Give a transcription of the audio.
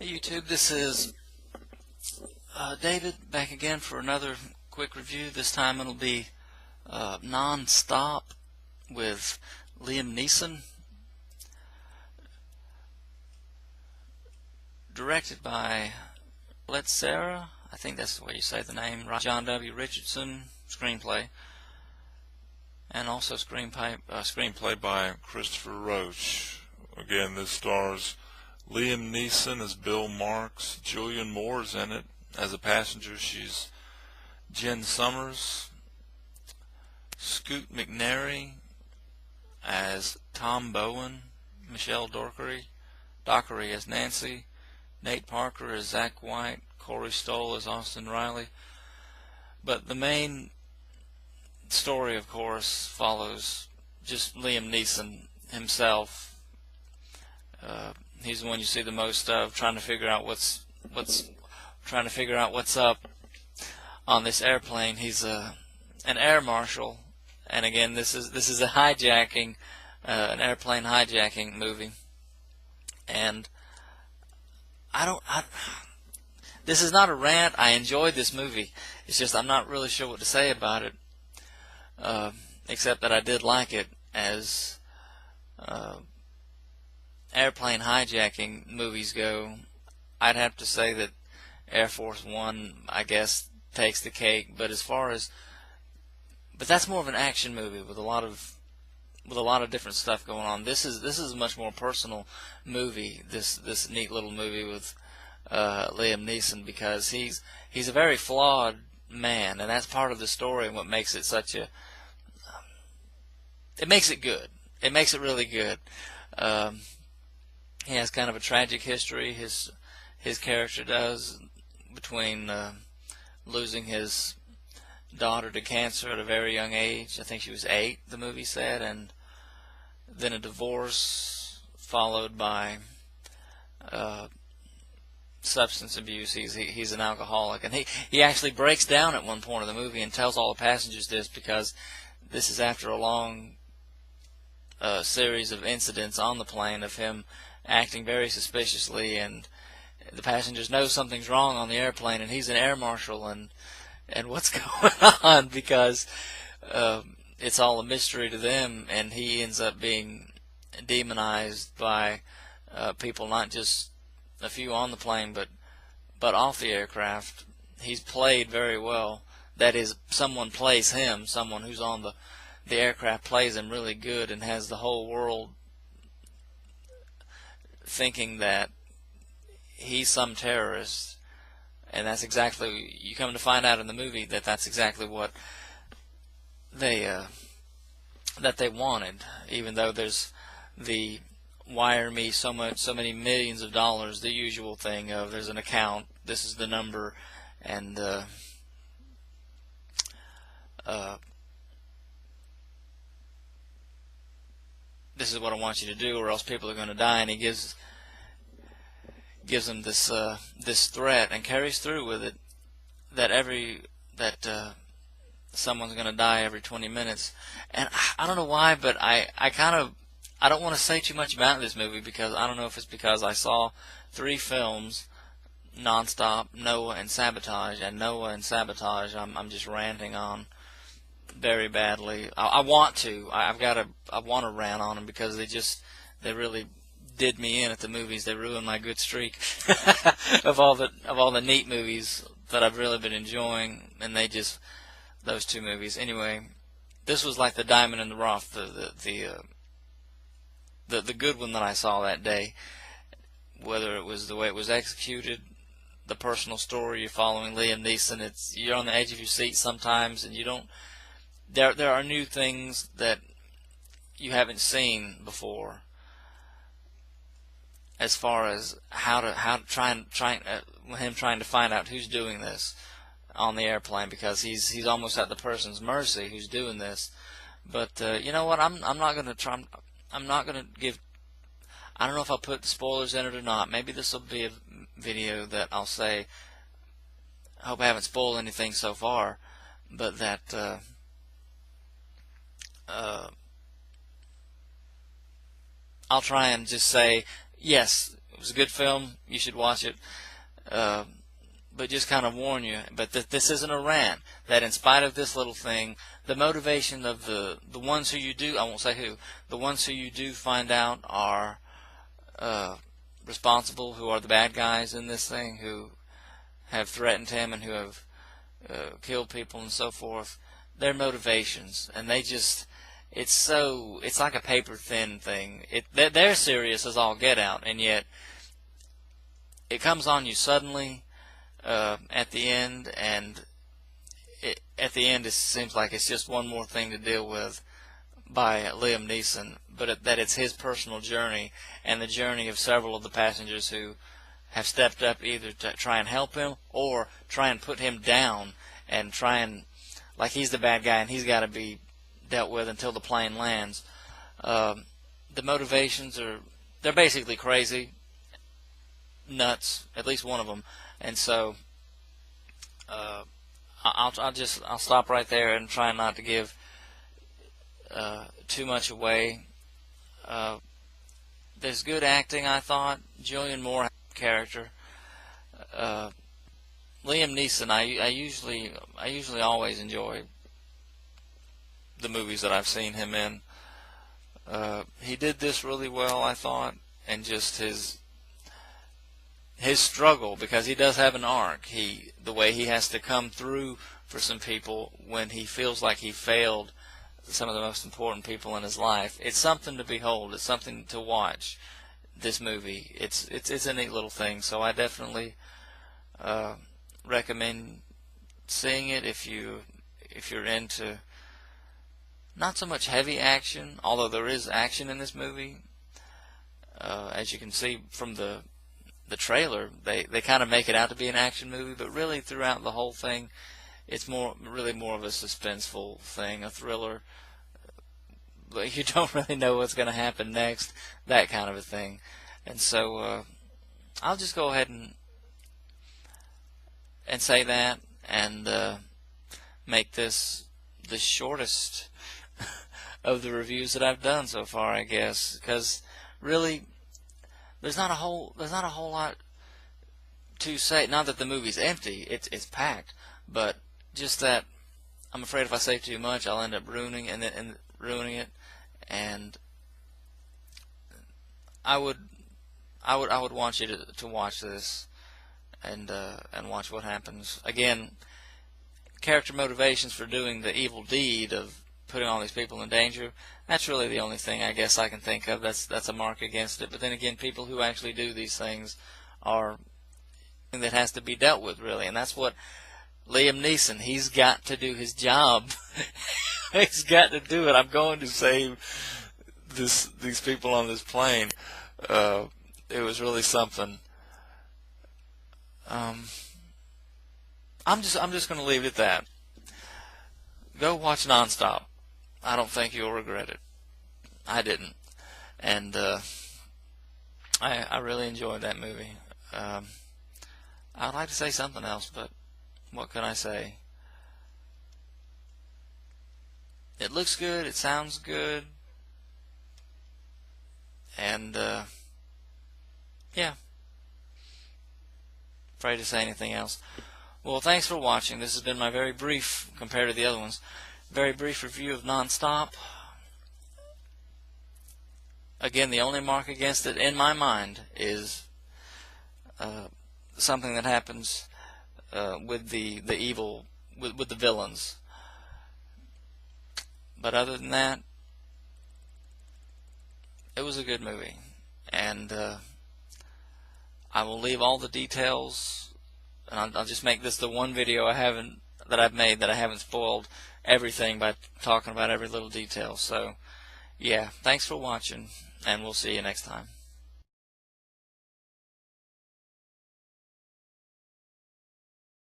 Hey YouTube, this is David back again for another quick review. This time it'll be non-stop with Liam Neeson, directed by Sarah. I think that's the way you say the name, right? John W. Richardson, screenplay, and also screenplay by Christopher Roach. Again, this stars Liam Neeson as Bill Marks. Julianne Moore's in it as a passenger. She's Jen Summers. Scoot McNairy as Tom Bowen. Michelle Dockery as Nancy. Nate Parker as Zach White. Corey Stoll as Austin Riley. But the main story, of course, follows just Liam Neeson himself. He's the one you see the most of, trying to figure out what's up on this airplane. He's an air marshal, and again, this is a hijacking, an airplane hijacking movie. And this is not a rant. I enjoyed this movie. It's just I'm not really sure what to say about it, except that I did like it as airplane hijacking movies go. I'd have to say that Air Force One, I guess, takes the cake. But that's more of an action movie with a lot of different stuff going on. This is a much more personal movie. This neat little movie with Liam Neeson, because he's a very flawed man, and that's part of the story and what makes it such a. It makes it good. It makes it really good. He has kind of a tragic history. His character does, between losing his daughter to cancer at a very young age. I think she was 8, the movie said, and then a divorce followed by substance abuse. He's an alcoholic, and he actually breaks down at one point of the movie and tells all the passengers this, because this is after a long series of incidents on the plane of him acting very suspiciously, and the passengers know something's wrong on the airplane, and he's an air marshal, and what's going on, because it's all a mystery to them, and he ends up being demonized by people, not just a few on the plane, but off the aircraft. He's played very well. That is, someone plays him, someone who's on the aircraft plays him really good, and has the whole world thinking that he's some terrorist. And that's exactly, you come to find out in the movie that that's exactly what they wanted, even though there's the wire me so many millions of dollars, the usual thing of there's an account, this is the number, and this is what I want you to do, or else people are going to die. And he gives them this threat, and carries through with it, that someone's going to die every 20 minutes. And I don't know why, but I don't want to say too much about this movie, because I don't know if it's because I saw 3 films nonstop, Noah and Sabotage, and Noah and Sabotage I'm just ranting on very badly. I want to rant on them, because they really did me in at the movies. They ruined my good streak of all the neat movies that I've really been enjoying, and those 2 movies. Anyway, this was like the diamond in the rough, the good one that I saw that day. Whether it was the way it was executed, the personal story, you're following Liam Neeson, you're on the edge of your seat sometimes, and you don't. There are new things that you haven't seen before, as far as him trying to find out who's doing this on the airplane, because he's almost at the person's mercy who's doing this. But you know what? I'm not going to try. I'm not going to give. I don't know if I'll put spoilers in it or not. Maybe this will be a video that I'll say, I hope I haven't spoiled anything so far, but that I'll try and just say, yes, it was a good film. You should watch it. But just kind of warn you. But this isn't a rant. That in spite of this little thing, the motivation of the ones who you do, I won't say who, the ones who you do find out are responsible, who are the bad guys in this thing, who have threatened him and who have killed people and so forth, their motivations, and they just, it's like a paper thin thing. They're serious as all get out, and yet it comes on you suddenly at the end, and at the end it seems like it's just one more thing to deal with by Liam Neeson, but that it's his personal journey and the journey of several of the passengers who have stepped up either to try and help him or try and put him down and try and, like he's the bad guy and he's got to be dealt with until the plane lands. The motivations they're basically crazy, nuts, at least one of them, and so I'll stop right there and try not to give too much away. There's good acting, I thought. Julianne Moore character. Liam Neeson, I usually always enjoy the movies that I've seen him in. He did this really well, I thought, and just his struggle, because he does have an arc. The way he has to come through for some people when he feels like he failed some of the most important people in his life. It's something to behold. It's something to watch. This movie, it's a neat little thing. So I definitely recommend seeing it if you're into not so much heavy action, although there is action in this movie. As you can see from the trailer, they kind of make it out to be an action movie, but really throughout the whole thing, it's really more of a suspenseful thing, a thriller. You don't really know what's going to happen next, that kind of a thing. And so I'll just go ahead and say that, and make this the shortest of the reviews that I've done so far, I guess, because really there's not a whole lot to say. Not that the movie's empty; it's packed, but just that I'm afraid if I say too much, I'll end up ruining it. And I would want you to watch this and watch what happens. Again, character motivations for doing the evil deed of putting all these people in danger, that's really the only thing I guess I can think of that's a mark against it. But then again, people who actually do these things are something that has to be dealt with, really, and that's what Liam Neeson, he's got to do his job. He's got to do it. I'm going to save these people on this plane. It was really something. I'm just going to leave it at that. Go watch Nonstop. I don't think you'll regret it. I didn't, and I really enjoyed that movie. I'd like to say something else, but what can I say? It looks good. It sounds good. And, yeah. Afraid to say anything else. Well, thanks for watching. This has been my very brief, compared to the other ones, very brief review of Nonstop. Again, the only mark against it in my mind is something that happens with the evil, with the villains. But other than that, it was a good movie, and I will leave all the details, and I'll just make this the one video that I've made that I haven't spoiled everything by talking about every little detail. So, yeah, thanks for watching, and we'll see you next time.